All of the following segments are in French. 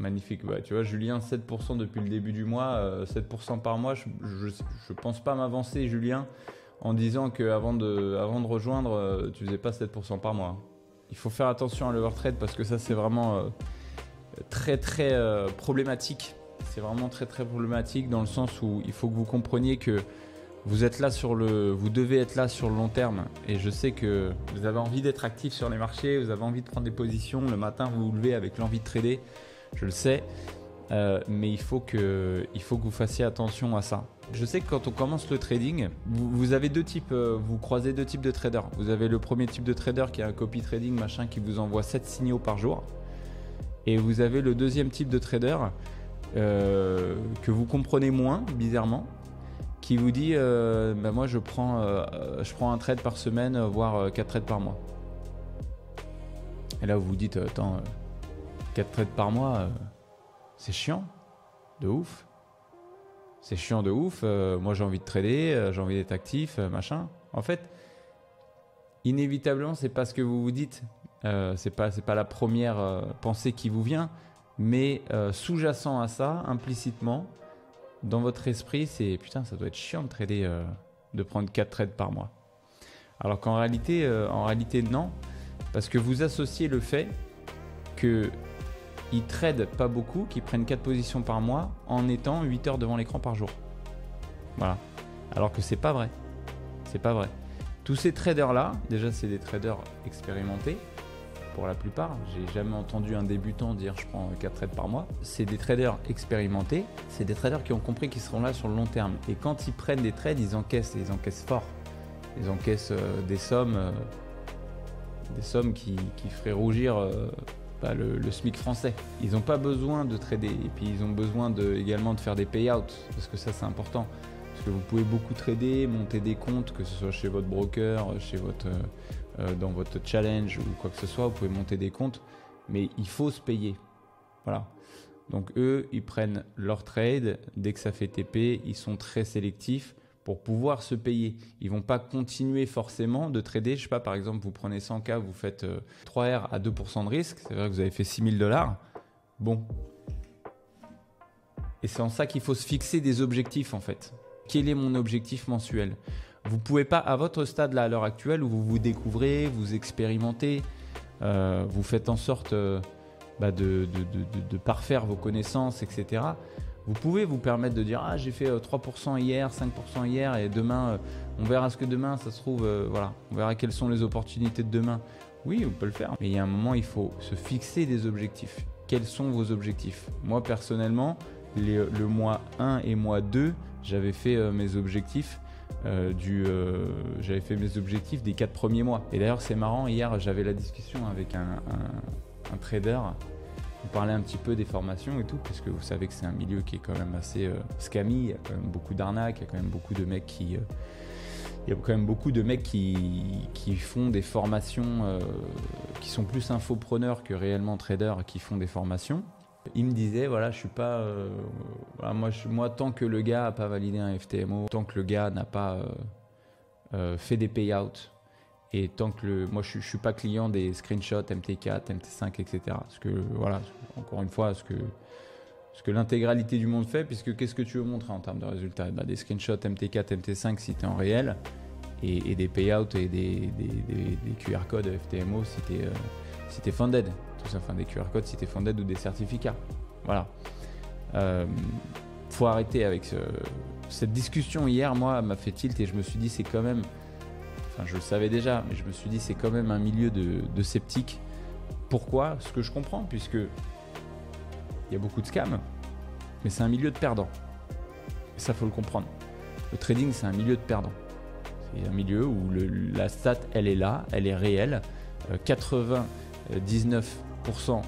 magnifique. Bah, tu vois, Julien, 7% depuis le début du mois, 7% par mois. Je pense pas m'avancer, Julien, en disant qu'avant de rejoindre, tu faisais pas 7% par mois. Il faut faire attention à l'overtrade parce que ça, c'est vraiment très problématique. C'est vraiment très problématique dans le sens où il faut que vous compreniez que vous devez être là sur le long terme. Et je sais que vous avez envie d'être actif sur les marchés, vous avez envie de prendre des positions. Le matin, vous vous levez avec l'envie de trader. Je le sais. Mais il faut que vous fassiez attention à ça. Je sais que quand on commence le trading, vous avez vous croisez deux types de traders. Vous avez le premier type de trader qui est un copy trading machin qui vous envoie 7 signaux par jour. Et vous avez le deuxième type de trader que vous comprenez moins, bizarrement, qui vous dit moi je prends un trade par semaine, voire 4 trades par mois. Et là vous vous dites attends, 4 trades par mois, c'est chiant de ouf. C'est chiant de ouf, moi j'ai envie de trader, j'ai envie d'être actif, machin. En fait, inévitablement, c'est pas ce que vous vous dites, c'est pas la première pensée qui vous vient, mais sous-jacent à ça, implicitement, dans votre esprit, c'est putain, ça doit être chiant de trader, de prendre 4 trades par mois. Alors qu'en réalité, non, parce que vous associez le fait que ils tradent pas beaucoup, qu'ils prennent 4 positions par mois en étant 8 heures devant l'écran par jour. Voilà. Alors que c'est pas vrai. C'est pas vrai. Tous ces traders-là, déjà c'est des traders expérimentés pour la plupart. J'ai jamais entendu un débutant dire je prends 4 trades par mois. C'est des traders expérimentés. C'est des traders qui ont compris qu'ils seront là sur le long terme. Et quand ils prennent des trades, ils encaissent fort. Ils encaissent des sommes qui feraient rougir le SMIC français. Ils n'ont pas besoin de trader et puis ils ont besoin également de faire des payouts parce que ça c'est important. Parce que vous pouvez beaucoup trader, monter des comptes, que ce soit chez votre broker, dans votre challenge ou quoi que ce soit, vous pouvez monter des comptes, mais il faut se payer. Voilà. Donc eux, ils prennent leur trade, dès que ça fait TP, ils sont très sélectifs pour pouvoir se payer. Ils vont pas continuer forcément de trader. Je sais pas, par exemple, vous prenez 100K, vous faites 3R à 2% de risque. C'est vrai que vous avez fait 6 000 $. Bon. Et c'est en ça qu'il faut se fixer des objectifs en fait. Quel est mon objectif mensuel ? Vous pouvez pas, à votre stade là, à l'heure actuelle, où vous vous découvrez, vous expérimentez, vous faites en sorte de parfaire vos connaissances, etc. Vous pouvez vous permettre de dire j'ai fait 3% hier, 5% hier et demain on verra ce que demain ça se trouve, voilà, on verra quelles sont les opportunités de demain. Oui, on peut le faire, mais il y a un moment il faut se fixer des objectifs. Quels sont vos objectifs ? Moi personnellement, le mois 1 et mois 2, j'avais fait mes objectifs des 4 premiers mois. Et d'ailleurs c'est marrant, hier j'avais la discussion avec un trader. On parlait un petit peu des formations et tout, parce que vous savez que c'est un milieu qui est quand même assez scammy, il y a quand même beaucoup d'arnaques, il y a quand même beaucoup de mecs qui font des formations qui sont plus infopreneurs que réellement traders qui font des formations. Il me disait, voilà, je suis pas... moi, tant que le gars n'a pas validé un FTMO, tant que le gars n'a pas fait des payouts, et tant que moi je suis pas client des screenshots MT4, MT5, etc. Parce que voilà, encore une fois, ce que l'intégralité du monde fait, puisque qu'est-ce que tu veux montrer en termes de résultats ? Des screenshots MT4, MT5 si tu es en réel, et des payouts et des QR codes FTMO si tu es funded. Tout ça, enfin des QR codes si tu es funded ou des certificats. Voilà. Faut arrêter avec cette discussion hier, moi, m'a fait tilt et je me suis dit c'est quand même... Enfin, je le savais déjà, mais je me suis dit c'est quand même un milieu de sceptiques. Pourquoi ? Ce que je comprends, puisque il y a beaucoup de scams, mais c'est un milieu de perdants. Et ça, faut le comprendre. Le trading, c'est un milieu de perdants. C'est un milieu où la stat, elle est là, elle est réelle. 99%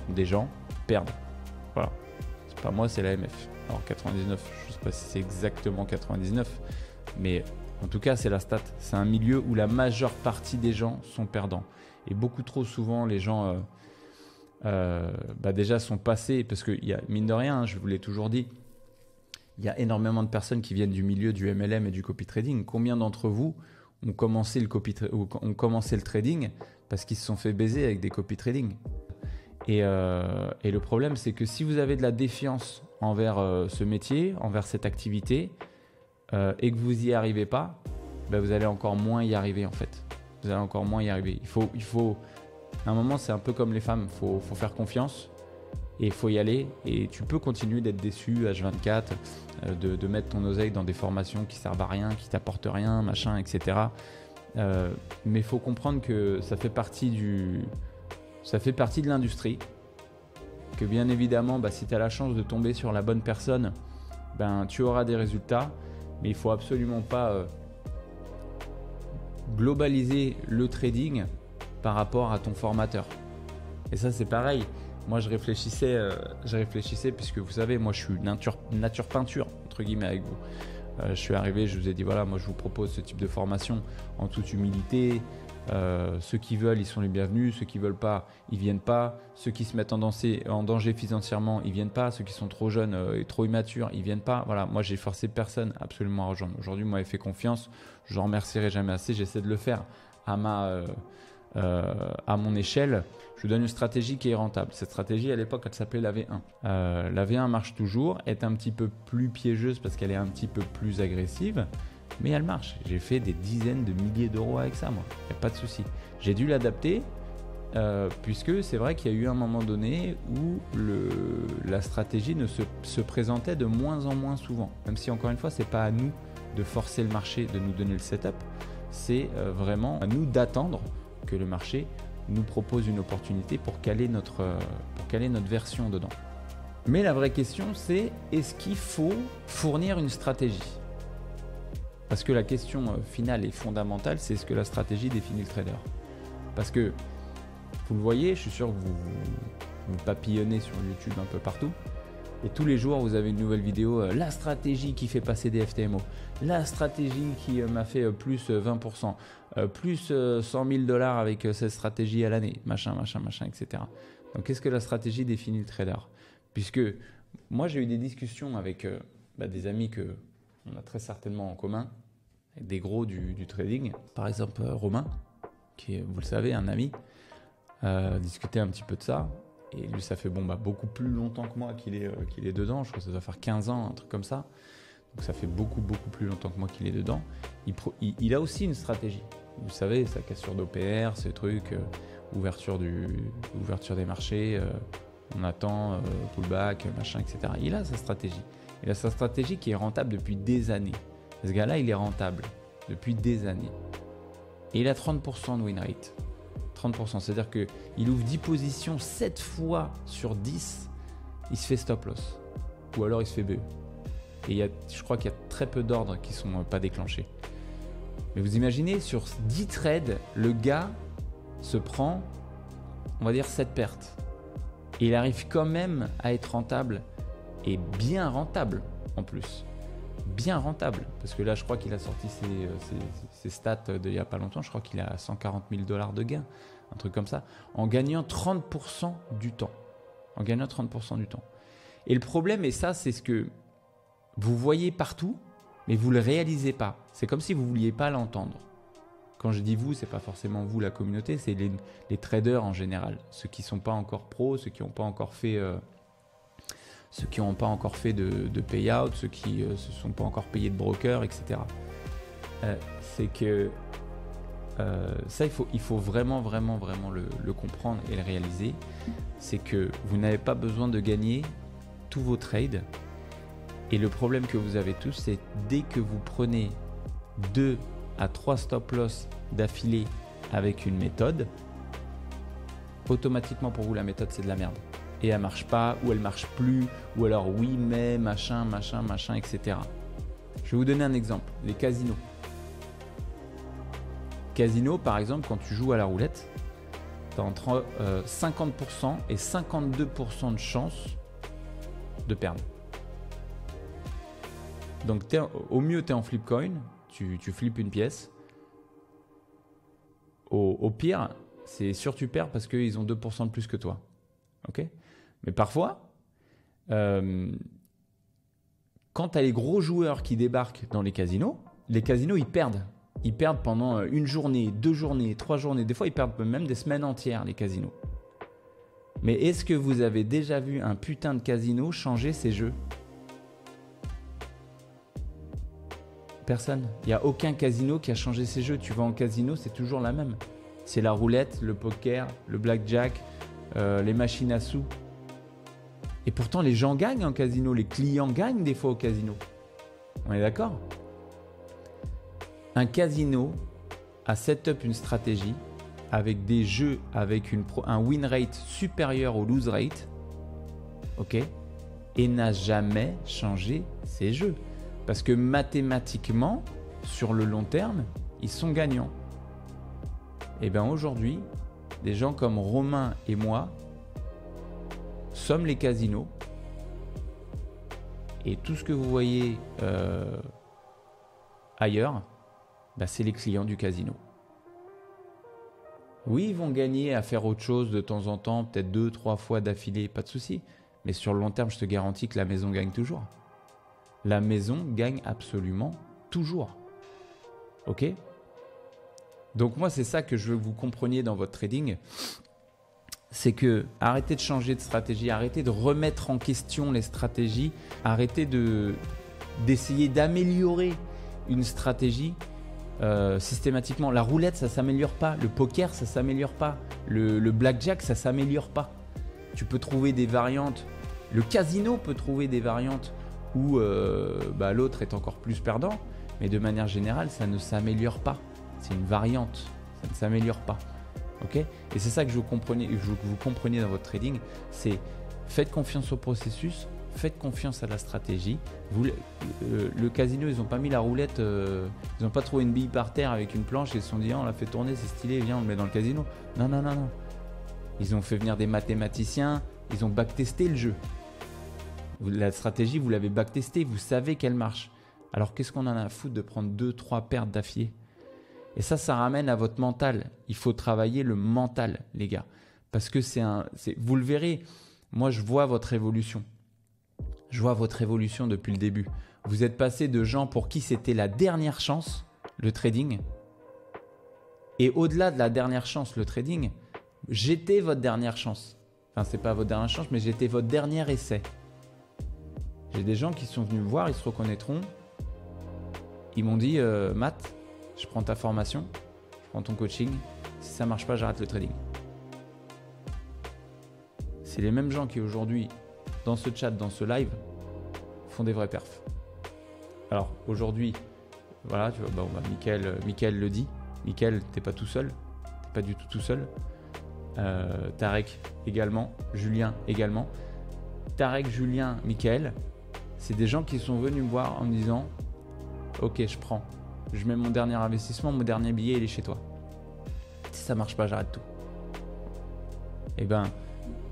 des gens perdent. Voilà. C'est pas moi, c'est l'AMF. Alors 99, je sais pas si c'est exactement 99, mais en tout cas, c'est la stat. C'est un milieu où la majeure partie des gens sont perdants. Et beaucoup trop souvent, les gens déjà sont passés, parce que mine de rien, je vous l'ai toujours dit, il y a énormément de personnes qui viennent du milieu du MLM et du copy trading. Combien d'entre vous ont commencé le trading parce qu'ils se sont fait baiser avec des copy trading ? Et le problème, c'est que si vous avez de la défiance envers ce métier, envers cette activité, et que vous n'y arrivez pas, ben vous allez encore moins y arriver en fait. Vous allez encore moins y arriver. Il faut à un moment, c'est un peu comme les femmes, faut faire confiance et il faut y aller. Et tu peux continuer d'être déçu H24, de mettre ton oseille dans des formations qui servent à rien, qui t'apportent rien, machin, etc. Mais il faut comprendre que ça fait partie de l'industrie. Que bien évidemment, si tu as la chance de tomber sur la bonne personne, tu auras des résultats. Mais il ne faut absolument pas globaliser le trading par rapport à ton formateur. Et ça, c'est pareil. Moi, je réfléchissais puisque vous savez, moi, je suis nature peinture, entre guillemets, avec vous. Je suis arrivé, je vous ai dit, voilà, moi, je vous propose ce type de formation en toute humilité. Ceux qui veulent, ils sont les bienvenus. Ceux qui ne veulent pas, ils ne viennent pas. Ceux qui se mettent en danger financièrement, ils ne viennent pas. Ceux qui sont trop jeunes et trop immatures, ils ne viennent pas. Voilà, moi, j'ai forcé personne absolument à rejoindre. Aujourd'hui, moi, j'ai fait confiance. Je ne remercierai jamais assez. J'essaie de le faire à mon échelle. Je vous donne une stratégie qui est rentable. Cette stratégie, à l'époque, elle s'appelait la V1. La V1 marche toujours, est un petit peu plus piégeuse parce qu'elle est un petit peu plus agressive, mais elle marche. J'ai fait des dizaines de milliers d'euros avec ça, moi. Il n'y a pas de souci. J'ai dû l'adapter puisque c'est vrai qu'il y a eu un moment donné où la stratégie ne se présentait de moins en moins souvent. Même si, encore une fois, ce n'est pas à nous de forcer le marché, de nous donner le setup. C'est vraiment à nous d'attendre que le marché nous propose une opportunité pour caler notre version dedans. Mais la vraie question, c'est est-ce qu'il faut fournir une stratégie ? Parce que la question finale et fondamentale, c'est est-ce que la stratégie définit le trader ? Parce que, vous le voyez, je suis sûr que vous papillonnez sur YouTube un peu partout. Et tous les jours, vous avez une nouvelle vidéo, la stratégie qui fait passer des FTMO, la stratégie qui m'a fait plus 20%, plus 100 000 $ avec cette stratégie à l'année, machin, etc. Donc, qu'est-ce que la stratégie définit le trader ? Puisque moi, j'ai eu des discussions avec des amis qu'on a très certainement en commun, avec des gros du trading. Par exemple, Romain, qui est, vous le savez, un ami, discuter un petit peu de ça. Et lui, ça fait beaucoup plus longtemps que moi qu'il est dedans. Je crois que ça doit faire 15 ans, un truc comme ça. Donc ça fait beaucoup plus longtemps que moi qu'il est dedans. Il a aussi une stratégie. Vous savez, sa cassure d'OPR, ces trucs, ouverture des marchés, on attend, pullback, machin, etc. Il a sa stratégie. Il a sa stratégie qui est rentable depuis des années. Ce gars-là, il est rentable depuis des années. Et il a 30% de win rate. 30%, c'est-à-dire qu'il ouvre 10 positions 7 fois sur 10, il se fait stop loss. Ou alors il se fait BE. Et je crois qu'il y a très peu d'ordres qui ne sont pas déclenchés. Mais vous imaginez, sur 10 trades, le gars se prend, on va dire, 7 pertes. Et il arrive quand même à être rentable, et bien rentable en plus. Bien rentable, parce que là je crois qu'il a sorti ses stats d'il n'y a pas longtemps, je crois qu'il a 140 000 $ de gains, un truc comme ça, en gagnant 30% du temps. Et le problème, et ça c'est ce que vous voyez partout, mais vous ne le réalisez pas. C'est comme si vous ne vouliez pas l'entendre. Quand je dis vous, c'est pas forcément vous la communauté, c'est les traders en général, ceux qui ne sont pas encore pros, ceux qui n'ont pas encore fait... ceux qui n'ont pas encore fait de payout, ceux qui ne se sont pas encore payés de broker, etc. C'est que ça, il faut vraiment le comprendre et le réaliser. C'est que vous n'avez pas besoin de gagner tous vos trades. Et le problème que vous avez tous, c'est dès que vous prenez 2 à 3 stop loss d'affilée avec une méthode, automatiquement pour vous, la méthode, c'est de la merde. Et elle marche pas, ou elle marche plus, ou alors oui, mais, machin, etc. Je vais vous donner un exemple, les casinos. Casino, par exemple, quand tu joues à la roulette, tu as entre 50% et 52% de chance de perdre. Donc au mieux, tu es en flip coin, tu flippes une pièce. Au pire, c'est sûr tu perds parce qu'ils ont 2% de plus que toi. Ok ? Mais parfois, quand tu as les gros joueurs qui débarquent dans les casinos, ils perdent. Ils perdent pendant une journée, 2 journées, 3 journées. Des fois, ils perdent même des semaines entières, les casinos. Mais est-ce que vous avez déjà vu un putain de casino changer ses jeux? Personne. Il n'y a aucun casino qui a changé ses jeux. Tu vas en casino, c'est toujours la même. C'est la roulette, le poker, le blackjack, les machines à sous. Et pourtant, les gens gagnent en casino. Les clients gagnent des fois au casino. On est d'accord? Un casino a set up une stratégie avec des jeux avec un win rate supérieur au lose rate, ok, et n'a jamais changé ses jeux. Parce que mathématiquement, sur le long terme, ils sont gagnants. Et bien aujourd'hui, des gens comme Romain et moi sommes les casinos. Et tout ce que vous voyez ailleurs, c'est les clients du casino. Oui, ils vont gagner à faire autre chose de temps en temps, peut-être 2-3 fois d'affilée, pas de souci. Mais sur le long terme, je te garantis que la maison gagne toujours. La maison gagne absolument toujours. Ok? Donc moi, c'est ça que je veux que vous compreniez dans votre trading. C'est que arrêtez de changer de stratégie, arrêtez de remettre en question les stratégies, arrêtez d'essayer d'améliorer une stratégie systématiquement. La roulette, ça s'améliore pas. Le poker, ça s'améliore pas. Le blackjack, ça s'améliore pas. Tu peux trouver des variantes. Le casino peut trouver des variantes où l'autre est encore plus perdant. Mais de manière générale, ça ne s'améliore pas. C'est une variante. Ça ne s'améliore pas. Okay? Et c'est ça que je veux que vous compreniez dans votre trading. C'est faites confiance au processus. Faites confiance à la stratégie. Le casino, ils n'ont pas mis la roulette, ils n'ont pas trouvé une bille par terre avec une planche et ils se sont dit on l'a fait tourner, c'est stylé, viens on le met dans le casino. Non. Ils ont fait venir des mathématiciens, ils ont backtesté le jeu. La stratégie, vous l'avez backtestée, vous savez qu'elle marche. Alors qu'est-ce qu'on en a à foutre de prendre 2-3 pertes d'affilée? Et ça ramène à votre mental. Il faut travailler le mental, les gars. Parce que vous le verrez, moi je vois votre évolution. Je vois votre évolution depuis le début. Vous êtes passé de gens pour qui c'était la dernière chance, le trading. Et au-delà de la dernière chance, le trading, j'étais votre dernière chance. Enfin, c'est pas votre dernière chance, mais j'étais votre dernier essai. J'ai des gens qui sont venus me voir, ils se reconnaîtront. Ils m'ont dit Matt, je prends ta formation, je prends ton coaching. Si ça marche pas, j'arrête le trading. C'est les mêmes gens qui aujourd'hui, dans ce chat, dans ce live, font des vrais perfs. Alors aujourd'hui, voilà, tu vois, Mickaël le dit. Mickaël, t'es pas tout seul, t'es pas du tout seul. Tarek également, Julien également. Tarek, Julien, Mickaël, c'est des gens qui sont venus me voir en me disant ok, je prends, je mets mon dernier investissement, mon dernier billet, il est chez toi. Si ça marche pas, j'arrête tout. Et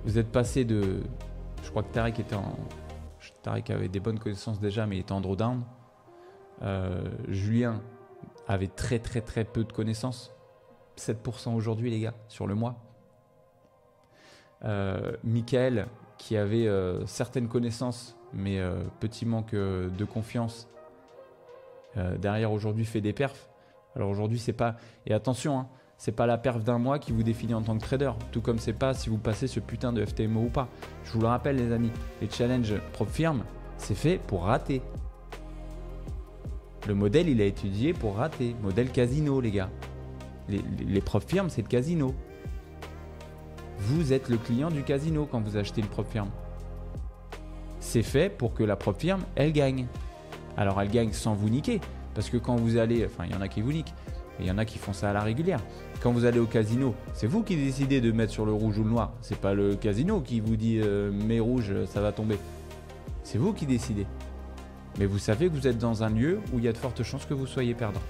vous êtes passé de... Je crois que Tarek avait des bonnes connaissances déjà, mais il était en drawdown. Julien avait très peu de connaissances. 7% aujourd'hui, les gars, sur le mois. Mickaël, qui avait certaines connaissances, mais petit manque de confiance, derrière aujourd'hui fait des perfs. Alors aujourd'hui, c'est pas... Et attention, hein, c'est pas la perf d'un mois qui vous définit en tant que trader. Tout comme c'est pas si vous passez ce putain de FTMO ou pas. Je vous le rappelle, les amis, les challenges propre firme, c'est fait pour rater. Le modèle, il a étudié pour rater. Modèle casino, les gars. Les propre firme, c'est le casino. Vous êtes le client du casino quand vous achetez une propre firme. C'est fait pour que la propre firme, elle gagne. Alors, elle gagne sans vous niquer. Parce que quand vous allez... Enfin, il y en a qui vous niquent. Et il y en a qui font ça à la régulière. Quand vous allez au casino, c'est vous qui décidez de mettre sur le rouge ou le noir. C'est pas le casino qui vous dit mets rouge, ça va tomber. C'est vous qui décidez. Mais vous savez que vous êtes dans un lieu où il y a de fortes chances que vous soyez perdant.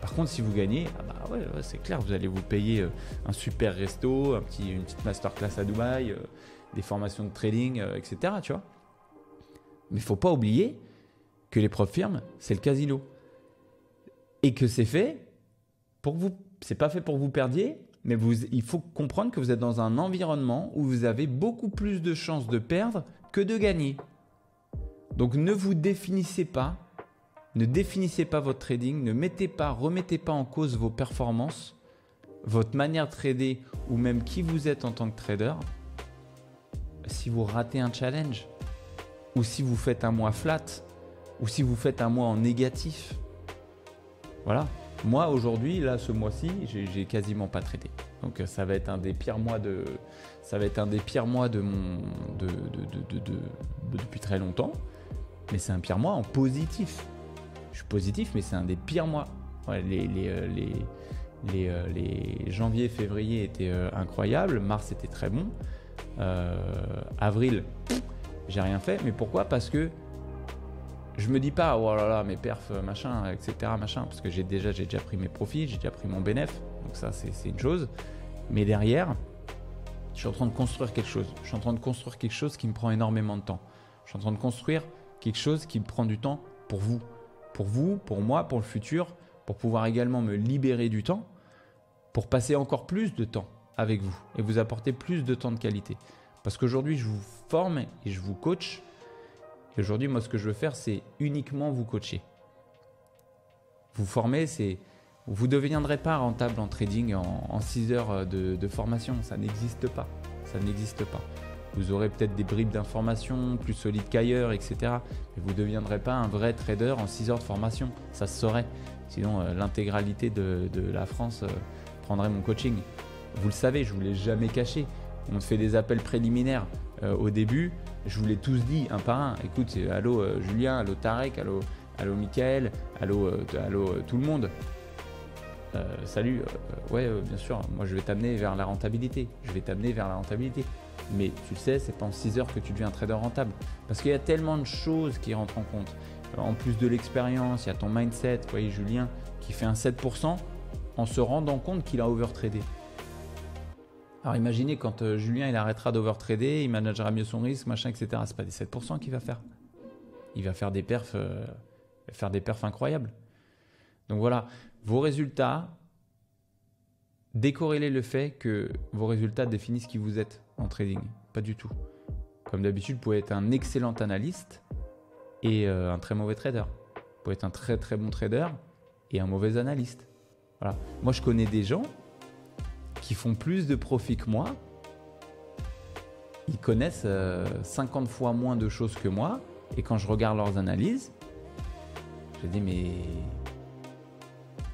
Par contre, si vous gagnez, ouais, c'est clair, vous allez vous payer un super resto, une petite masterclass à Dubaï, des formations de trading, etc. Tu vois. Mais il ne faut pas oublier que les propres firmes, c'est le casino. Et que c'est fait pour que vous... C'est pas fait pour que vous perdiez, mais il faut comprendre que vous êtes dans un environnement où vous avez beaucoup plus de chances de perdre que de gagner. Donc ne vous définissez pas, ne définissez pas votre trading, remettez pas en cause vos performances, votre manière de trader ou même qui vous êtes en tant que trader si vous ratez un challenge, ou si vous faites un mois flat, ou si vous faites un mois en négatif. Voilà. Moi, aujourd'hui, là, ce mois-ci, j'ai quasiment pas tradé. Donc, ça va être un des pires mois depuis très longtemps. Mais c'est un pire mois en positif. Je suis positif, mais c'est un des pires mois. Ouais, les janvier, février étaient incroyables. Mars était très bon. Avril, j'ai rien fait. Mais pourquoi ? Parce que je me dis pas, oh là là, mes perfs, machin, etc. Machin, parce que j'ai déjà pris mes profits, j'ai déjà pris mon bénéf. Donc ça, c'est une chose. Mais derrière, je suis en train de construire quelque chose. Je suis en train de construire quelque chose qui me prend énormément de temps. Je suis en train de construire quelque chose qui me prend du temps pour vous. Pour vous, pour moi, pour le futur, pour pouvoir également me libérer du temps, pour passer encore plus de temps avec vous et vous apporter plus de temps de qualité. Parce qu'aujourd'hui, je vous forme et je vous coach. Et aujourd'hui, moi, ce que je veux faire, c'est uniquement vous coacher. Vous former, vous ne deviendrez pas rentable en trading en 6 heures de formation. Ça n'existe pas. Ça n'existe pas. Vous aurez peut-être des bribes d'informations plus solides qu'ailleurs, etc. Mais vous ne deviendrez pas un vrai trader en 6 heures de formation. Ça se saurait. Sinon, l'intégralité de la France prendrait mon coaching. Vous le savez, je ne vous l'ai jamais caché. On fait des appels préliminaires au début. Je vous l'ai tous dit un par un. Écoute, allô Julien, allô Tarek, allô Michael, allô tout le monde. Salut, bien sûr, moi je vais t'amener vers la rentabilité. Mais tu le sais, c'est pas en 6 heures que tu deviens un trader rentable. Parce qu'il y a tellement de choses qui rentrent en compte. En plus de l'expérience, il y a ton mindset. Vous voyez Julien qui fait un 7% en se rendant compte qu'il a overtradé. Alors imaginez quand Julien il arrêtera d'overtrader, il managera mieux son risque, machin, etc. C'est pas des 7% qu'il va faire. Il va faire des perfs incroyables. Donc voilà, vos résultats, décorrélez le fait que vos résultats définissent qui vous êtes en trading. Pas du tout. Comme d'habitude, vous pouvez être un excellent analyste et un très mauvais trader. Vous pouvez être un très très bon trader et un mauvais analyste. Voilà. Moi, je connais des gens qui font plus de profits que moi. Ils connaissent 50 fois moins de choses que moi. Et quand je regarde leurs analyses, je dis mais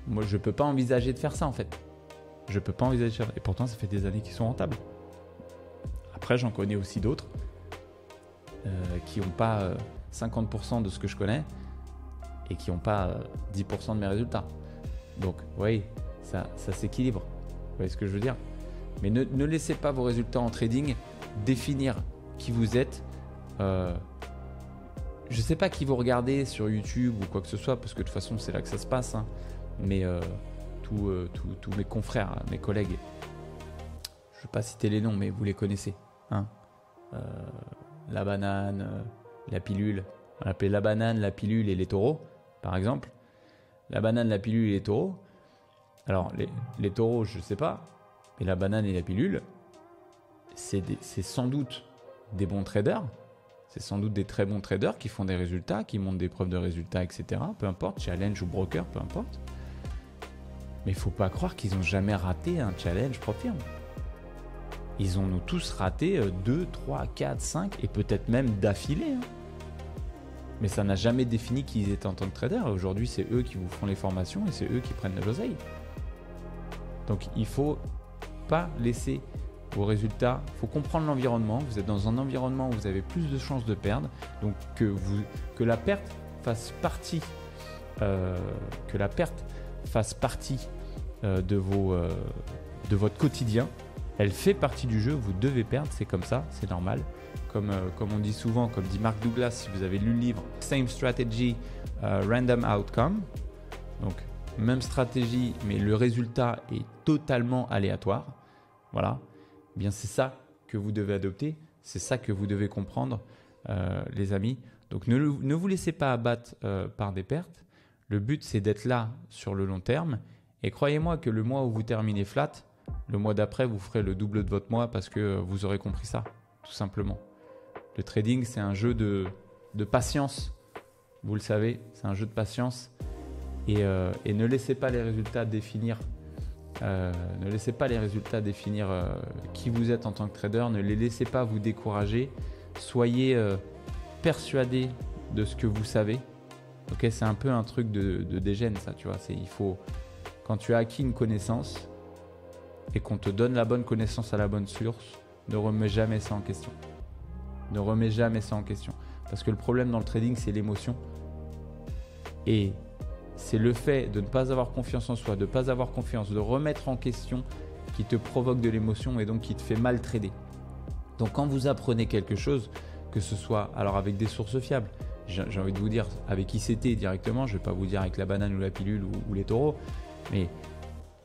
moi je peux pas envisager de faire ça en fait. Je peux pas envisager de faire ça. Et pourtant ça fait des années qu'ils sont rentables. Après j'en connais aussi d'autres qui n'ont pas 50% de ce que je connais et qui n'ont pas 10% de mes résultats. Donc vous voyez, ça s'équilibre. Vous voyez ce que je veux dire ? Mais ne laissez pas vos résultats en trading définir qui vous êtes. Je ne sais pas qui vous regardez sur YouTube ou quoi que ce soit, parce que de toute façon, c'est là que ça se passe. Hein. Mais tous mes confrères, mes collègues, je ne vais pas citer les noms, mais vous les connaissez. Hein. La banane, la pilule. On appelait la banane, la pilule et les taureaux, par exemple. La banane, la pilule et les taureaux. Alors, les taureaux, je ne sais pas, mais la banane et la pilule, c'est sans doute des bons traders. C'est sans doute des très bons traders qui font des résultats, qui montrent des preuves de résultats, etc. Peu importe, challenge ou broker, peu importe. Mais il ne faut pas croire qu'ils n'ont jamais raté un challenge Propfirm. Ils en ont tous raté 2, 3, 4, 5 et peut-être même d'affilée. Hein. Mais ça n'a jamais défini qu'ils étaient en tant que traders. Aujourd'hui, c'est eux qui vous font les formations et c'est eux qui prennent de l'oseille. Donc, il ne faut pas laisser vos résultats. Il faut comprendre l'environnement. Vous êtes dans un environnement où vous avez plus de chances de perdre. Donc, que la perte fasse partie, de votre quotidien. Elle fait partie du jeu. Vous devez perdre. C'est comme ça. C'est normal. Comme on dit souvent, comme dit Mark Douglas, si vous avez lu le livre Same Strategy, Random Outcome. Donc, même stratégie, mais le résultat est totalement aléatoire. Voilà. Eh bien, c'est ça que vous devez adopter. C'est ça que vous devez comprendre, les amis. Donc, ne vous laissez pas abattre par des pertes. Le but, c'est d'être là sur le long terme. Et croyez-moi que le mois où vous terminez flat, le mois d'après, vous ferez le double de votre mois parce que vous aurez compris ça, tout simplement. Le trading, c'est un jeu de patience. Vous le savez, c'est un jeu de patience. Et ne laissez pas les résultats définir Ne laissez pas les résultats définir qui vous êtes en tant que trader. Ne les laissez pas vous décourager. Soyez persuadé de ce que vous savez. Ok, c'est un peu un truc de dégène, ça, tu vois. Quand tu as acquis une connaissance et qu'on te donne la bonne connaissance à la bonne source, ne remets jamais ça en question. Ne remets jamais ça en question. Parce que le problème dans le trading, c'est l'émotion. Et c'est le fait de ne pas avoir confiance en soi, de ne pas avoir confiance, de remettre en question qui te provoque de l'émotion et donc qui te fait mal trader. Donc quand vous apprenez quelque chose, que ce soit alors avec des sources fiables, j'ai envie de vous dire avec ICT directement, je ne vais pas vous dire avec la banane ou la pilule ou les taureaux, mais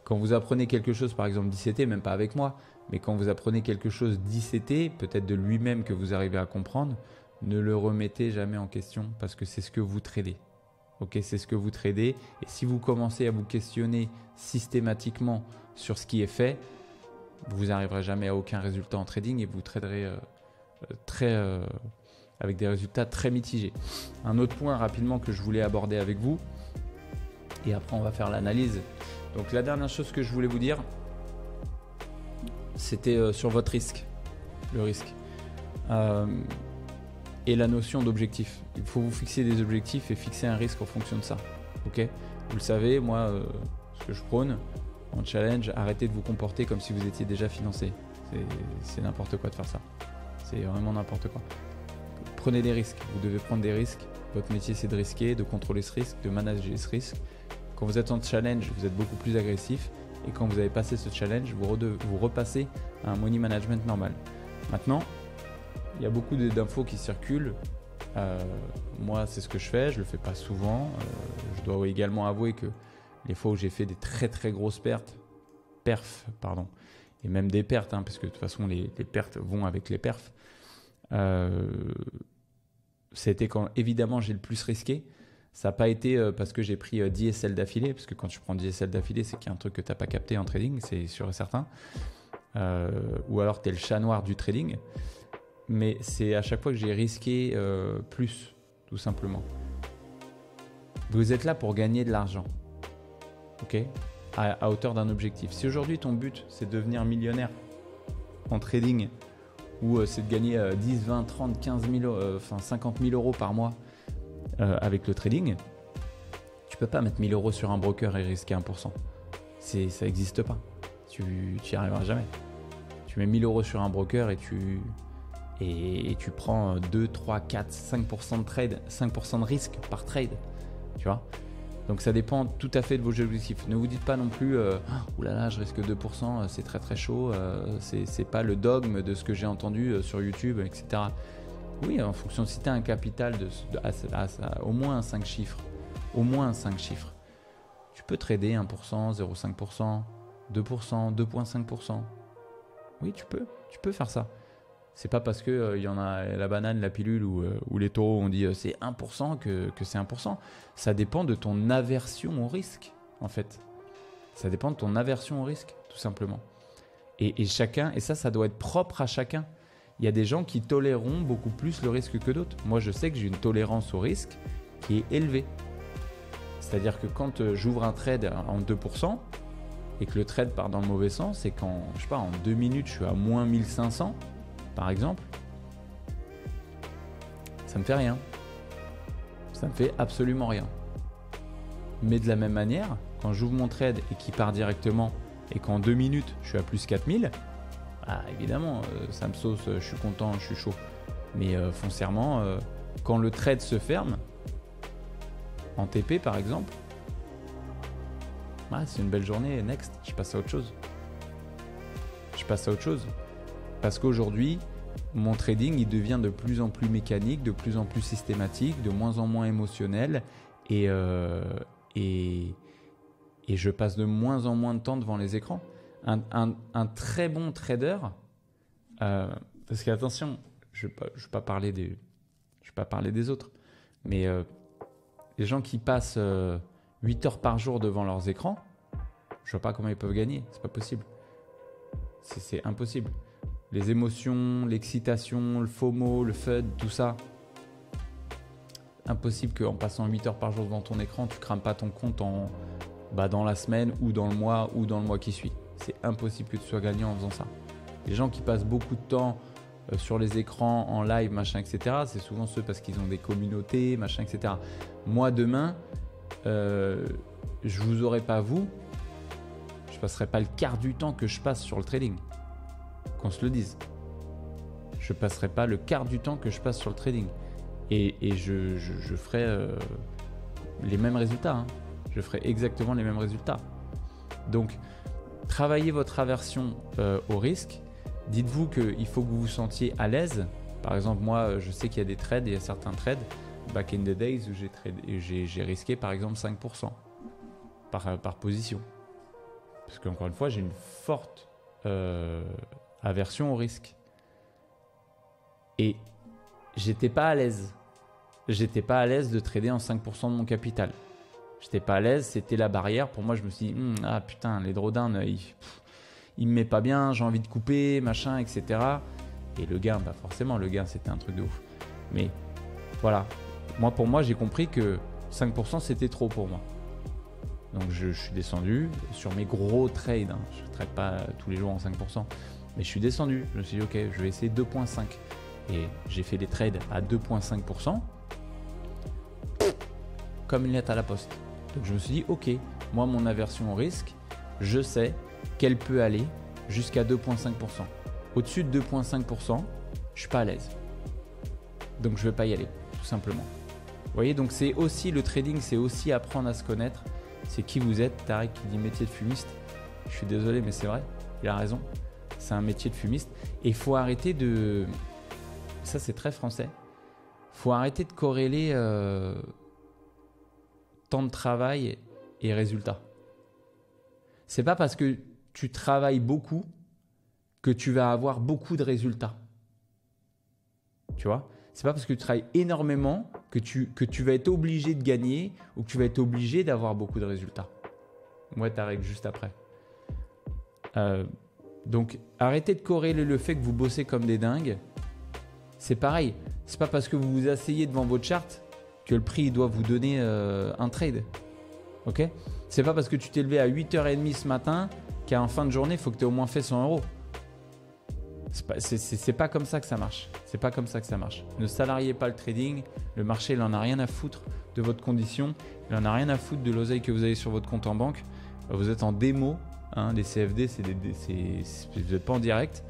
quand vous apprenez quelque chose par exemple d'ICT, même pas avec moi, mais quand vous apprenez quelque chose d'ICT, peut-être de lui-même que vous arrivez à comprendre, ne le remettez jamais en question parce que c'est ce que vous tradez. Ok, c'est ce que vous tradez. Et si vous commencez à vous questionner systématiquement sur ce qui est fait, vous n'arriverez jamais à aucun résultat en trading et vous traderez avec des résultats très mitigés. Un autre point rapidement que je voulais aborder avec vous, et après on va faire l'analyse. Donc la dernière chose que je voulais vous dire, c'était sur votre risque, le risque. Et la notion d'objectif. Il faut vous fixer des objectifs et fixer un risque en fonction de ça. Ok ? Vous le savez, moi, ce que je prône en challenge, arrêtez de vous comporter comme si vous étiez déjà financé. C'est n'importe quoi de faire ça. C'est vraiment n'importe quoi. Prenez des risques. Vous devez prendre des risques. Votre métier, c'est de risquer, de contrôler ce risque, de manager ce risque. Quand vous êtes en challenge, vous êtes beaucoup plus agressif. Et quand vous avez passé ce challenge, vous repassez à un money management normal. Maintenant, il y a beaucoup d'infos qui circulent. Moi, c'est ce que je fais. Je ne le fais pas souvent. Je dois également avouer que les fois où j'ai fait des très très grosses perfs, et même des pertes, parce que de toute façon, les pertes vont avec les perfs. C'était quand évidemment j'ai le plus risqué. Ça n'a pas été parce que j'ai pris 10 SL d'affilée, parce que quand tu prends 10 SL d'affilée, c'est qu'il y a un truc que tu n'as pas capté en trading, c'est sûr et certain. Ou alors tu es le chat noir du trading. Mais c'est à chaque fois que j'ai risqué plus, tout simplement. Vous êtes là pour gagner de l'argent, ok, à hauteur d'un objectif. Si aujourd'hui ton but c'est de devenir millionnaire en trading, ou c'est de gagner 10, 20, 30, 15 000, 50 000 euros par mois avec le trading, tu peux pas mettre 1 000 euros sur un broker et risquer 1%. Ça n'existe pas. Tu n'y arriveras jamais. Tu mets 1 000 euros sur un broker et tu prends 2, 3, 4, 5% de trade, 5% de risque par trade, tu vois. Donc ça dépend tout à fait de vos objectifs. Ne vous dites pas non plus oulala, je risque 2%, c'est très très chaud, c'est pas le dogme de ce que j'ai entendu sur YouTube, etc. Oui, en fonction, si tu as un capital au moins 5 chiffres, tu peux trader 1%, 0,5%, 2%, 2,5%. Oui, tu peux faire ça. C'est pas parce que y en a la banane, la pilule ou les taureaux ont dit c'est 1% que c'est 1%. Ça dépend de ton aversion au risque, en fait. Ça dépend de ton aversion au risque, tout simplement. Et ça doit être propre à chacun. Il y a des gens qui toléreront beaucoup plus le risque que d'autres. Moi, je sais que j'ai une tolérance au risque qui est élevée. C'est-à-dire que quand j'ouvre un trade en 2% et que le trade part dans le mauvais sens, et quand, je sais pas, en 2 minutes, je suis à moins 1500, par exemple, ça me fait rien. Ça me fait absolument rien. Mais de la même manière, quand j'ouvre mon trade et qu'il part directement et qu'en 2 minutes, je suis à plus 4000, évidemment, ça me sauce, je suis content, je suis chaud. Mais foncièrement, quand le trade se ferme, en TP par exemple, c'est une belle journée, next, je passe à autre chose. Parce qu'aujourd'hui, mon trading, il devient de plus en plus mécanique, de plus en plus systématique, de moins en moins émotionnel et je passe de moins en moins de temps devant les écrans. Un très bon trader, parce qu'attention, je ne vais pas parler des autres, mais les gens qui passent 8 heures par jour devant leurs écrans, je ne vois pas comment ils peuvent gagner, c'est pas possible. C'est impossible. Les émotions, l'excitation, le FOMO, le FUD, tout ça. Impossible qu'en passant 8 heures par jour devant ton écran, tu crames pas ton compte dans la semaine ou dans le mois qui suit. C'est impossible que tu sois gagnant en faisant ça. Les gens qui passent beaucoup de temps sur les écrans, en live, machin, etc., c'est souvent ceux parce qu'ils ont des communautés, machin, etc. Moi, demain, je vous aurai pas vous, je passerai pas le quart du temps que je passe sur le trading. Qu'on se le dise. Je passerai pas le quart du temps que je passe sur le trading. Et je ferai les mêmes résultats. Hein. Je ferai exactement les mêmes résultats. Donc, travaillez votre aversion au risque. Dites-vous qu'il faut que vous vous sentiez à l'aise. Par exemple, moi, je sais qu'il y a des trades, il y a certains trades, back in the days, où j'ai risqué par exemple 5% par position. Parce qu'encore une fois, j'ai une forte aversion au risque. Et j'étais pas à l'aise. J'étais pas à l'aise de trader en 5% de mon capital. J'étais pas à l'aise, c'était la barrière. Pour moi, je me suis dit, ah putain, les drawdowns, il me met pas bien, j'ai envie de couper, machin, etc. Et le gain, forcément, le gain, c'était un truc de ouf. Mais voilà, pour moi, j'ai compris que 5%, c'était trop pour moi. Donc, je suis descendu sur mes gros trades. Hein. Je ne trade pas tous les jours en 5%. Mais je suis descendu. Je me suis dit, ok, je vais essayer 2,5. Et j'ai fait des trades à 2,5%. Comme une lettre à la poste. Donc, je me suis dit, ok, moi, mon aversion au risque, je sais qu'elle peut aller jusqu'à 2,5%. Au-dessus de 2,5%, je suis pas à l'aise. Donc je ne vais pas y aller, tout simplement. Vous voyez, donc c'est aussi le trading, c'est aussi apprendre à se connaître. C'est qui vous êtes. Tariq qui dit métier de fumiste. Je suis désolé, mais c'est vrai, il a raison. C'est un métier de fumiste. Et il faut arrêter de... Ça, c'est très français. Il faut arrêter de corréler temps de travail et résultats. C'est pas parce que tu travailles beaucoup que tu vas avoir beaucoup de résultats. Tu vois ? C'est pas parce que tu travailles énormément que tu vas être obligé de gagner ou que tu vas être obligé d'avoir beaucoup de résultats. Moi, Tariq, juste après. Donc, arrêtez de corréler le fait que vous bossez comme des dingues. C'est pareil. C'est pas parce que vous vous asseyez devant votre charte que le prix doit vous donner un trade. Ok ? C'est pas parce que tu t'es levé à 8h30 ce matin qu'à en fin de journée, il faut que tu aies au moins fait 100 €. C'est pas comme ça que ça marche. C'est pas comme ça que ça marche. Ne salariez pas le trading. Le marché, il en a rien à foutre de votre condition. Il en a rien à foutre de l'oseille que vous avez sur votre compte en banque. Vous êtes en démo. Hein, les CFD, vous n'êtes pas en direct.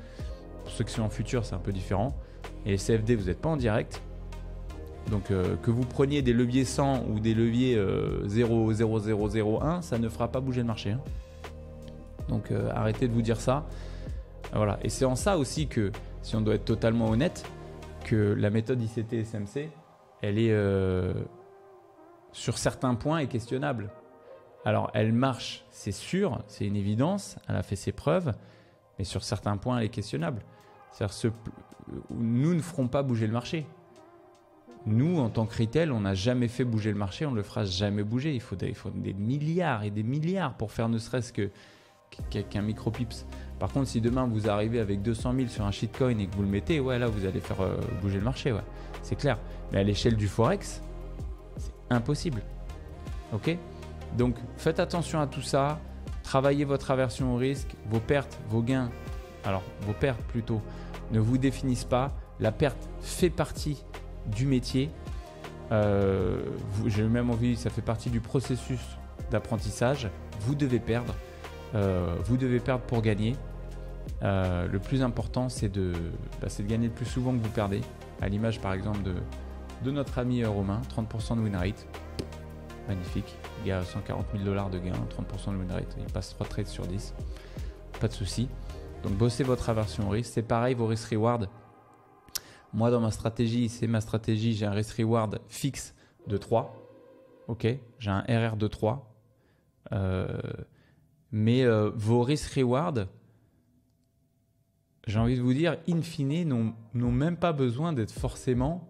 Pour ceux qui sont en futur, c'est un peu différent. Et les CFD, vous n'êtes pas en direct. Donc que vous preniez des leviers 100 ou des leviers 0,0001, ça ne fera pas bouger le marché. Hein. Donc arrêtez de vous dire ça. Voilà. Et c'est en ça aussi que, si on doit être totalement honnête, que la méthode ICT-SMC, elle est sur certains points est questionnable. Alors elle marche, c'est sûr, c'est une évidence, elle a fait ses preuves, mais sur certains points elle est questionnable. C'est-à-dire nous ne ferons pas bouger le marché. Nous, en tant que retail, on n'a jamais fait bouger le marché, on ne le fera jamais bouger. Il faut des milliards et des milliards pour faire ne serait-ce qu'un micro-pips. Par contre, si demain vous arrivez avec 200 000 sur un shitcoin et que vous le mettez, ouais, là vous allez faire bouger le marché, ouais, c'est clair. Mais à l'échelle du Forex, c'est impossible. Ok ? Donc faites attention à tout ça, travaillez votre aversion au risque, vos pertes, vos gains, alors vos pertes plutôt, ne vous définissent pas. La perte fait partie du métier. J'ai même envie, ça fait partie du processus d'apprentissage. Vous devez perdre. Vous devez perdre pour gagner. Le plus important, c'est de gagner le plus souvent que vous perdez. À l'image, par exemple, de notre ami Romain, 30% de win rate. Magnifique. Il y a 140 000 $ de gain, 30% de win rate. Il passe 3 trades sur 10. Pas de souci. Donc, bossez votre aversion au risque. C'est pareil, vos risk reward. Moi, dans ma stratégie, j'ai un risk reward fixe de 3. Ok, j'ai un RR de 3. Mais vos risk reward, j'ai envie de vous dire, in fine, n'ont même pas besoin d'être forcément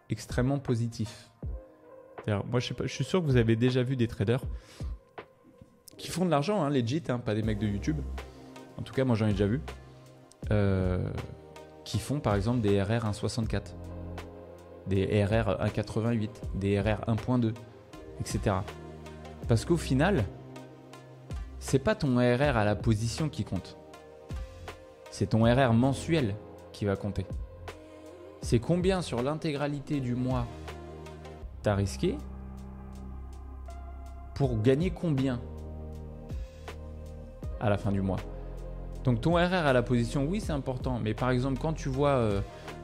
extrêmement positifs. Moi, je suis sûr que vous avez déjà vu des traders qui font de l'argent, hein, legit, hein, pas des mecs de YouTube. En tout cas, moi, j'en ai déjà vu. Qui font par exemple des RR 1,64, des RR 1,88, des RR 1,2, etc. Parce qu'au final, c'est pas ton RR à la position qui compte. C'est ton RR mensuel qui va compter. C'est combien sur l'intégralité du mois tu as risqué pour gagner combien à la fin du mois. Donc ton RR à la position, oui, c'est important. Mais par exemple, quand tu vois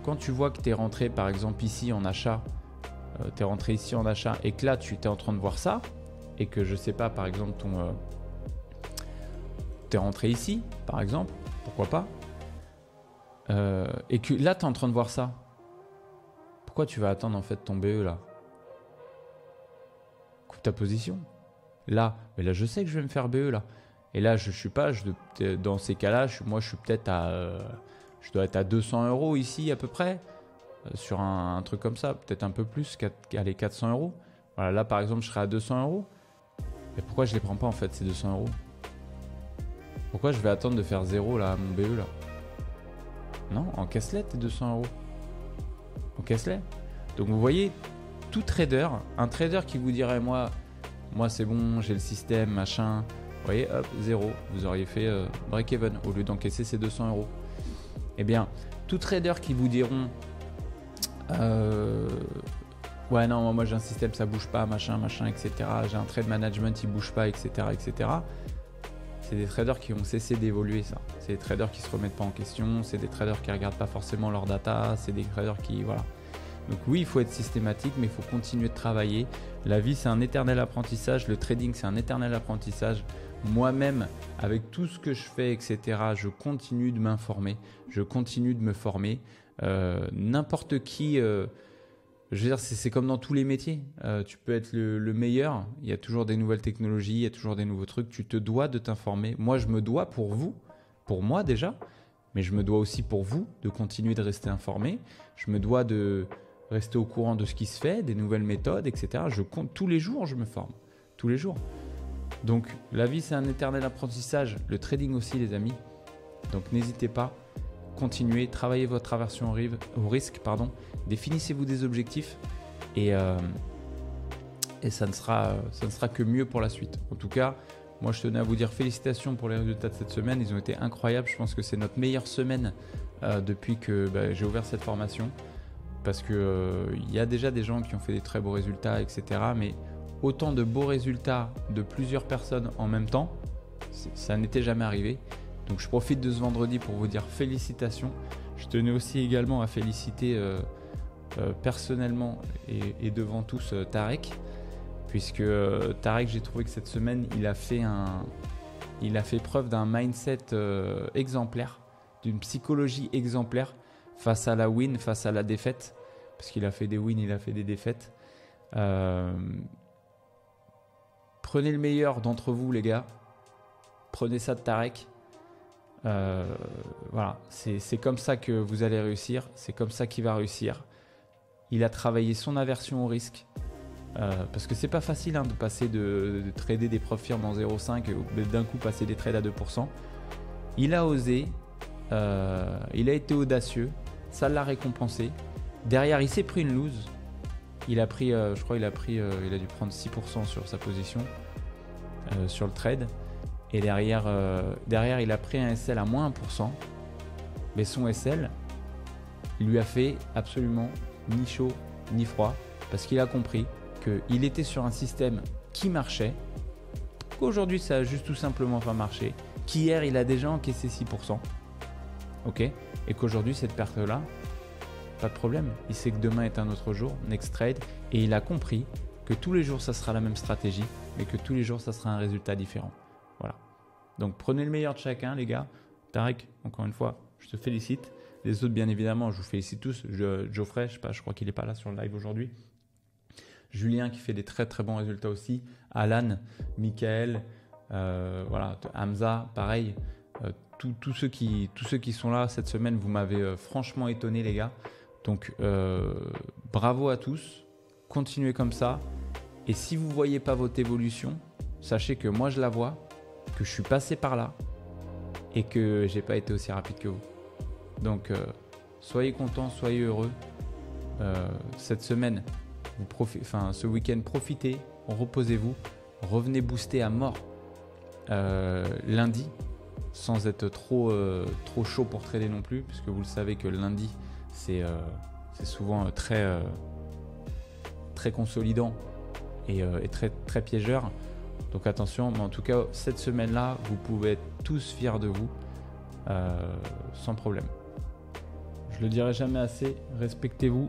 que tu es rentré par exemple ici en achat, tu es rentré ici en achat et que là tu es en train de voir ça et que je sais pas, par exemple, tu es rentré ici, par exemple, pourquoi pas, et que là tu es en train de voir ça, pourquoi tu vas attendre en fait ton BE là? Coupe ta position. Là, mais là je sais que je vais me faire BE là. Et là je suis pas, dans ces cas-là, moi je suis peut-être je dois être à 200 € ici à peu près, sur un truc comme ça, peut-être un peu plus, allez 400 €. Voilà, là par exemple je serai à 200 €. Et pourquoi je les prends pas en fait ces 200 €? Pourquoi je vais attendre de faire 0 là à mon BE là? Non, encaisse-les tes 200 €. Encaisse-les. Donc vous voyez, tout trader, un trader qui vous dirait moi c'est bon, j'ai le système, machin, vous voyez, hop, 0, vous auriez fait break-even au lieu d'encaisser ces 200 €. Eh bien, tout trader qui vous diront ouais non, moi j'ai un système, ça bouge pas, machin, etc. J'ai un trade management, il bouge pas, etc. C'est des traders qui ont cessé d'évoluer ça. C'est des traders qui se remettent pas en question, c'est des traders qui regardent pas forcément leur data, c'est des traders qui, voilà. Donc oui, il faut être systématique, mais il faut continuer de travailler. La vie, c'est un éternel apprentissage. Le trading, c'est un éternel apprentissage. Moi-même, avec tout ce que je fais, etc., je continue de m'informer. Je continue de me former. N'importe qui, je veux dire, c'est comme dans tous les métiers. Tu peux être le meilleur. Il y a toujours des nouvelles technologies, il y a toujours des nouveaux trucs. Tu te dois de t'informer. Moi, je me dois pour vous, pour moi déjà, mais je me dois aussi pour vous de continuer de rester informé. Je me dois de rester au courant de ce qui se fait, des nouvelles méthodes, etc. Je compte tous les jours, je me forme. Tous les jours. Donc, la vie, c'est un éternel apprentissage. Le trading aussi, les amis. Donc, n'hésitez pas. Continuez, travaillez votre aversion au risque. Définissez-vous des objectifs et ça ne sera que mieux pour la suite. En tout cas, moi, je tenais à vous dire félicitations pour les résultats de cette semaine. Ils ont été incroyables. Je pense que c'est notre meilleure semaine depuis que j'ai ouvert cette formation. Parce qu'il y a déjà des gens qui ont fait des très beaux résultats, etc. Mais autant de beaux résultats de plusieurs personnes en même temps, ça n'était jamais arrivé. Donc je profite de ce vendredi pour vous dire félicitations. Je tenais aussi également à féliciter personnellement et devant tous Tarek. Puisque Tarek, j'ai trouvé que cette semaine, il a fait preuve d'un mindset exemplaire, d'une psychologie exemplaire. Face à la win, face à la défaite, parce qu'il a fait des wins, il a fait des défaites. Prenez le meilleur d'entre vous, les gars. Prenez ça de Tarek. Voilà, c'est comme ça que vous allez réussir. C'est comme ça qu'il va réussir. Il a travaillé son aversion au risque. Parce que c'est pas facile de passer de trader des profits en 0,5 et d'un coup passer des trades à 2%. Il a osé. Il a été audacieux. Ça l'a récompensé. Derrière, il s'est pris une lose. Il a pris, je crois, il a dû prendre 6% sur sa position sur le trade. Et derrière, il a pris un SL à moins 1%. Mais son SL lui a fait absolument ni chaud ni froid parce qu'il a compris qu'il était sur un système qui marchait, qu'aujourd'hui ça a juste tout simplement pas marché, qu'hier il a déjà encaissé 6%. Ok, et qu'aujourd'hui cette perte là, pas de problème, il sait que demain est un autre jour, next trade, et il a compris que tous les jours ça sera la même stratégie, mais que tous les jours ça sera un résultat différent. Voilà. Donc prenez le meilleur de chacun, les gars. Tarek, encore une fois, je te félicite. Les autres, bien évidemment, je vous félicite tous. Geoffrey, je crois qu'il n'est pas là sur le live aujourd'hui. Julien qui fait des très très bons résultats aussi. Alan, Michael, voilà, Hamza, pareil. Tous ceux qui sont là cette semaine, vous m'avez franchement étonné, les gars. Donc bravo à tous, continuez comme ça. Et si vous ne voyez pas votre évolution, sachez que moi je la vois, que je suis passé par là et que j'ai pas été aussi rapide que vous. Donc soyez contents, soyez heureux. Cette semaine, ce week-end, profitez, reposez-vous, revenez booster à mort lundi, sans être trop chaud pour trader non plus, puisque vous le savez que le lundi, c'est souvent très consolidant et très, très piégeur. Donc attention, mais en tout cas, cette semaine-là, vous pouvez être tous fiers de vous, sans problème. Je le dirai jamais assez, respectez-vous,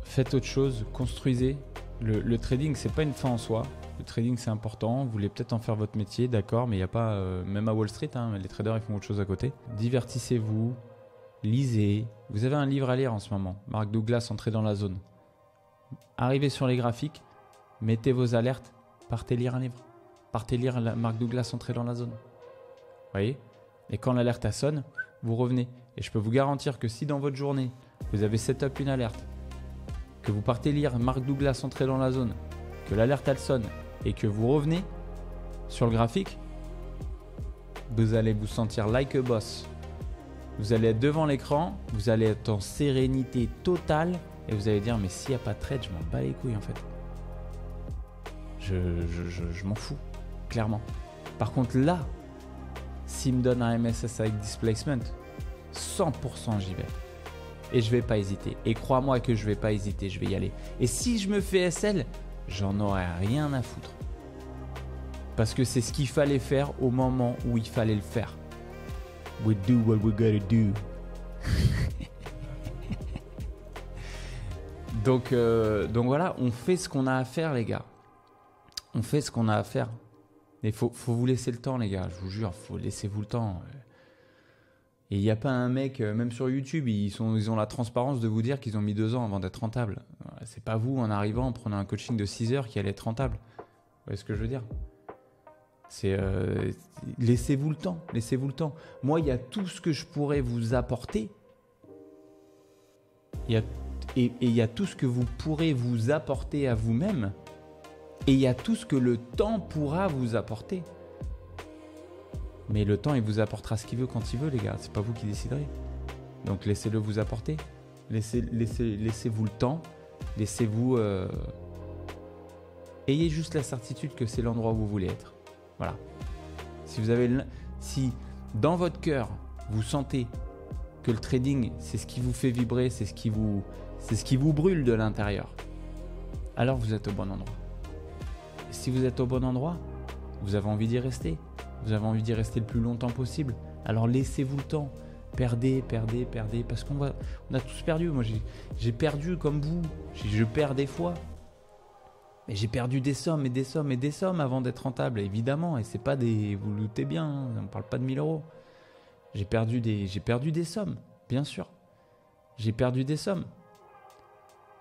faites autre chose, construisez. Le trading, c'est pas une fin en soi. Le trading, c'est important. Vous voulez peut-être en faire votre métier, d'accord, mais il n'y a pas, même à Wall Street, les traders, ils font autre chose à côté. Divertissez-vous, lisez. Vous avez un livre à lire en ce moment, Mark Douglas, Entrez dans la zone. Arrivez sur les graphiques, mettez vos alertes, partez lire un livre. Partez lire Mark Douglas, Entrez dans la zone. Vous voyez ? Et quand l'alerte sonne, vous revenez. Et je peux vous garantir que si dans votre journée, vous avez set up une alerte, que vous partez lire Mark Douglas, Entrez dans la zone, que l'alerte elle sonne et que vous revenez sur le graphique, vous allez vous sentir like a boss. Vous allez être devant l'écran, vous allez être en sérénité totale et vous allez dire mais s'il n'y a pas de trade, je m'en bats les couilles en fait. Je m'en fous, clairement. Par contre là, s'il me donne un MSS avec displacement, 100% j'y vais. Et je vais pas hésiter. Et crois-moi que je vais pas hésiter, je vais y aller. Et si je me fais SL, j'en aurais rien à foutre. Parce que c'est ce qu'il fallait faire au moment où il fallait le faire. We do what we gotta do. Donc voilà, on fait ce qu'on a à faire, les gars. On fait ce qu'on a à faire. Mais faut vous laisser le temps, les gars. Je vous jure, faut laissez-vous le temps. Et il n'y a pas un mec, même sur YouTube, ils ont la transparence de vous dire qu'ils ont mis 2 ans avant d'être rentable. C'est pas vous, en arrivant, en prenant un coaching de 6 heures, qui allait être rentable. Vous voyez ce que je veux dire ? C'est laissez-vous le temps, laissez-vous le temps. Moi, il y a tout ce que je pourrais vous apporter. Et il y a tout ce que vous pourrez vous apporter à vous-même. Et il y a tout ce que le temps pourra vous apporter. Mais le temps, il vous apportera ce qu'il veut quand il veut, les gars. C'est pas vous qui déciderez. Donc laissez-le vous apporter. Laissez-vous le temps. Laissez-vous... Ayez juste la certitude que c'est l'endroit où vous voulez être. Voilà. Si dans votre cœur, vous sentez que le trading, c'est ce qui vous fait vibrer, c'est ce qui vous brûle de l'intérieur, alors vous êtes au bon endroit. Et si vous êtes au bon endroit, vous avez envie d'y rester. Vous avez envie d'y rester le plus longtemps possible. Alors laissez-vous le temps. Perdez. Parce qu'on a tous perdu. Moi, j'ai perdu comme vous. Je perds des fois. Mais j'ai perdu des sommes et des sommes et des sommes avant d'être rentable, évidemment. Et c'est pas des... Vous le doutez bien, hein, on ne parle pas de 1000 euros. J'ai perdu des sommes, bien sûr. J'ai perdu des sommes.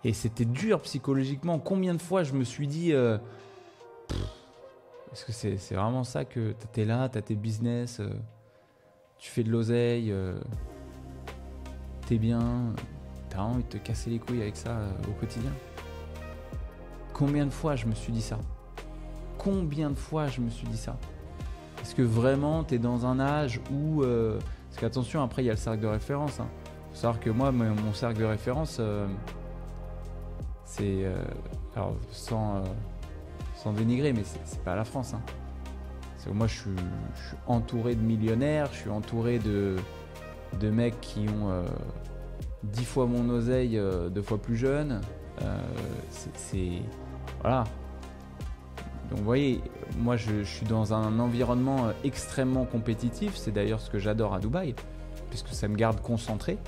Et c'était dur psychologiquement. Combien de fois je me suis dit... Est-ce que c'est vraiment ça que t'es là, t'as tes business, tu fais de l'oseille, t'es bien, t'as envie de te casser les couilles avec ça au quotidien? Combien de fois je me suis dit ça? Est-ce que vraiment t'es dans un âge où... parce qu'attention, après il y a le cercle de référence. Hein. Faut savoir que moi, mon cercle de référence, c'est... alors, sans dénigrer, mais c'est pas la France. Hein. Moi, je suis entouré de millionnaires, je suis entouré de mecs qui ont 10 fois mon oseille, 2 fois plus jeunes. Voilà. Donc, vous voyez, moi, je suis dans un environnement extrêmement compétitif. C'est d'ailleurs ce que j'adore à Dubaï, puisque ça me garde concentré.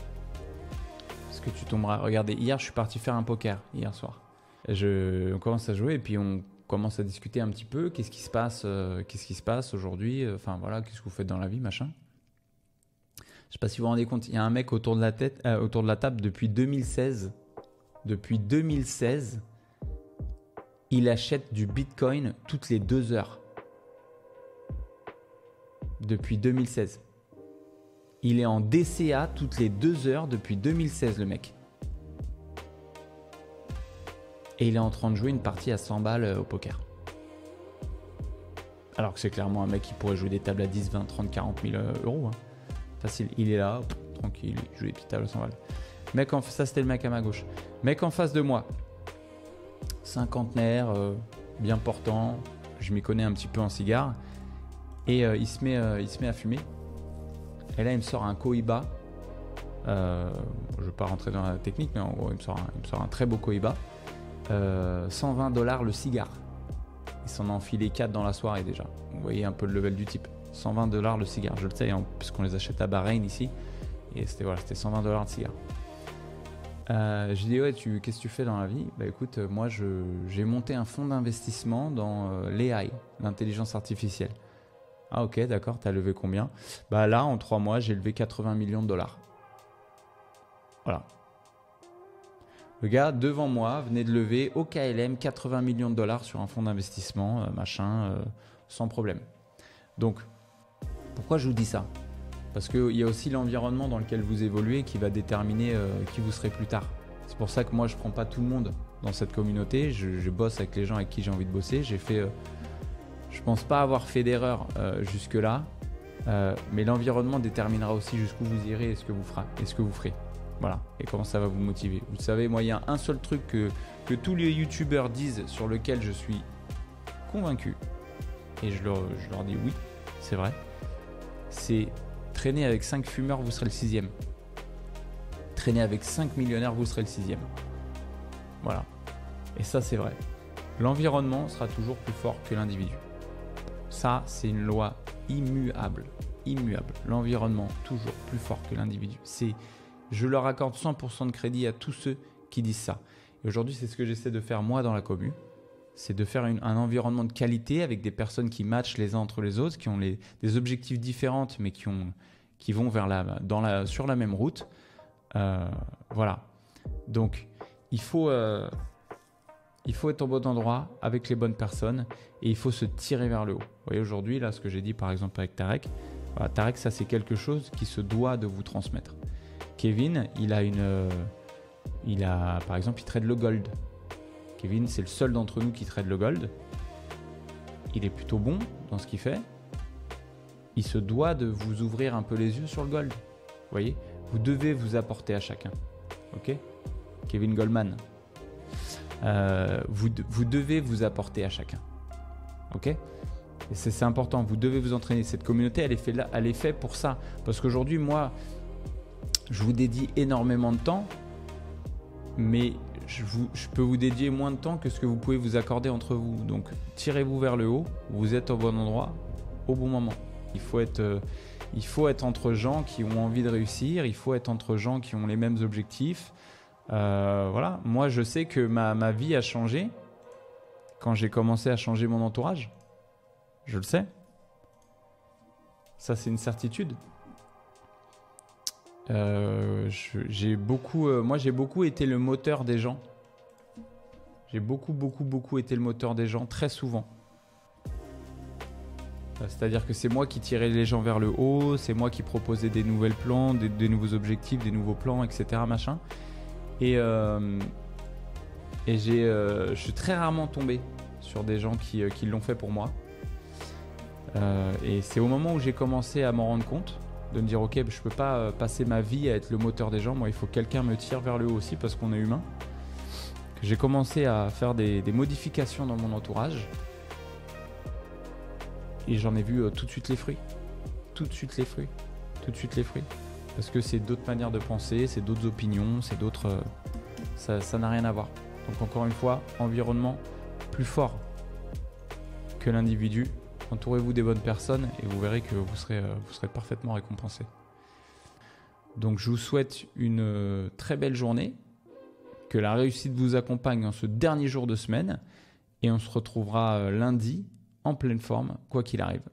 Parce que tu tomberas... Regardez, hier, je suis parti faire un poker, hier soir. On commence à jouer et puis on commence à discuter un petit peu. Qu'est-ce qui se passe aujourd'hui? Enfin, voilà, qu'est-ce que vous faites dans la vie, machin. Je sais pas si vous vous rendez compte, il y a un mec autour de la table depuis 2016. Depuis 2016, il achète du Bitcoin toutes les 2 heures. Depuis 2016. Il est en DCA toutes les 2 heures depuis 2016, le mec. Et il est en train de jouer une partie à 100 balles au poker. Alors que c'est clairement un mec qui pourrait jouer des tables à 10, 20, 30, 40 000 euros. Hein. Facile. Il est là, tranquille, il joue des petites tables à 100 balles. Ça, c'était le mec à ma gauche. Mec en face de moi, cinquantenaire, bien portant, je m'y connais un petit peu en cigare. Et il se met à fumer. Et là, il me sort un Cohiba. Je ne vais pas rentrer dans la technique, mais en gros, il me sort un très beau Cohiba. $120 le cigare. Il s'en a enfilé 4 dans la soirée déjà. Vous voyez un peu le level du type. $120 le cigare, je le sais, puisqu'on les achète à Bahreïn ici. Et c'était $120 de cigare. Je lui dis ouais, qu'est-ce que tu fais dans la vie? Bah écoute, moi j'ai monté un fonds d'investissement dans l'AI, l'intelligence artificielle. Ah ok, d'accord, t'as levé combien? Bah là, en 3 mois, j'ai levé 80 millions de dollars. Voilà. Le gars devant moi venait de lever au KLM 80 millions de dollars sur un fonds d'investissement, sans problème. Donc, pourquoi je vous dis ça? Parce qu'il y a aussi l'environnement dans lequel vous évoluez qui va déterminer qui vous serez plus tard. C'est pour ça que moi, je ne prends pas tout le monde dans cette communauté. Je bosse avec les gens avec qui j'ai envie de bosser. Je ne pense pas avoir fait d'erreur jusque-là, mais l'environnement déterminera aussi jusqu'où vous irez et ce que vous ferez. Voilà, et comment ça va vous motiver. Vous savez, moi, il y a un seul truc que tous les youtubeurs disent sur lequel je suis convaincu, et je leur dis oui, c'est vrai, c'est traîner avec 5 fumeurs, vous serez le 6e. Traîner avec 5 millionnaires, vous serez le 6e. Voilà, et ça, c'est vrai. L'environnement sera toujours plus fort que l'individu. Ça, c'est une loi immuable. L'environnement, toujours plus fort que l'individu. Je leur accorde 100% de crédit à tous ceux qui disent ça. Et aujourd'hui, c'est ce que j'essaie de faire moi dans la commu. C'est de faire un environnement de qualité avec des personnes qui matchent les uns entre les autres, qui ont des objectifs différents, mais qui vont sur la même route. Voilà. Donc, il faut être au bon endroit avec les bonnes personnes et il faut se tirer vers le haut. Vous voyez, aujourd'hui, là, ce que j'ai dit par exemple avec Tarek, voilà, Tarek, ça c'est quelque chose qui se doit de vous transmettre. Kevin, par exemple, il trade le gold. Kevin, c'est le seul d'entre nous qui trade le gold. Il est plutôt bon dans ce qu'il fait. Il se doit de vous ouvrir un peu les yeux sur le gold. Vous voyez, vous devez vous apporter à chacun. Ok? Kevin Goldman. Vous devez vous apporter à chacun. Ok? Et c'est important. Vous devez vous entraîner. Cette communauté, elle est faite pour ça. Parce qu'aujourd'hui, moi, je vous dédie énormément de temps, mais je peux vous dédier moins de temps que ce que vous pouvez vous accorder entre vous. Donc, tirez-vous vers le haut. Vous êtes au bon endroit, au bon moment. Il faut être entre gens qui ont envie de réussir. Il faut être entre gens qui ont les mêmes objectifs. Voilà. Moi, je sais que ma vie a changé quand j'ai commencé à changer mon entourage. Je le sais. Ça, c'est une certitude. J'ai beaucoup été le moteur des gens. J'ai beaucoup été le moteur des gens très souvent. C'est-à-dire que c'est moi qui tirais les gens vers le haut, c'est moi qui proposais des nouveaux plans, des nouveaux objectifs, des nouveaux plans, etc. Machin. Et je suis très rarement tombé sur des gens qui l'ont fait pour moi. Et c'est au moment où j'ai commencé à m'en rendre compte, de me dire ok, je peux pas passer ma vie à être le moteur des gens, moi il faut que quelqu'un me tire vers le haut aussi parce qu'on est humain, que j'ai commencé à faire des modifications dans mon entourage et j'en ai vu tout de suite les fruits, parce que c'est d'autres manières de penser, c'est d'autres opinions, c'est d'autres, ça n'a rien à voir. Donc encore une fois, environnement plus fort que l'individu. Entourez-vous des bonnes personnes et vous verrez que vous serez parfaitement récompensé. Donc je vous souhaite une très belle journée, que la réussite vous accompagne en ce dernier jour de semaine et on se retrouvera lundi en pleine forme, quoi qu'il arrive.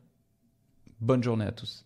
Bonne journée à tous.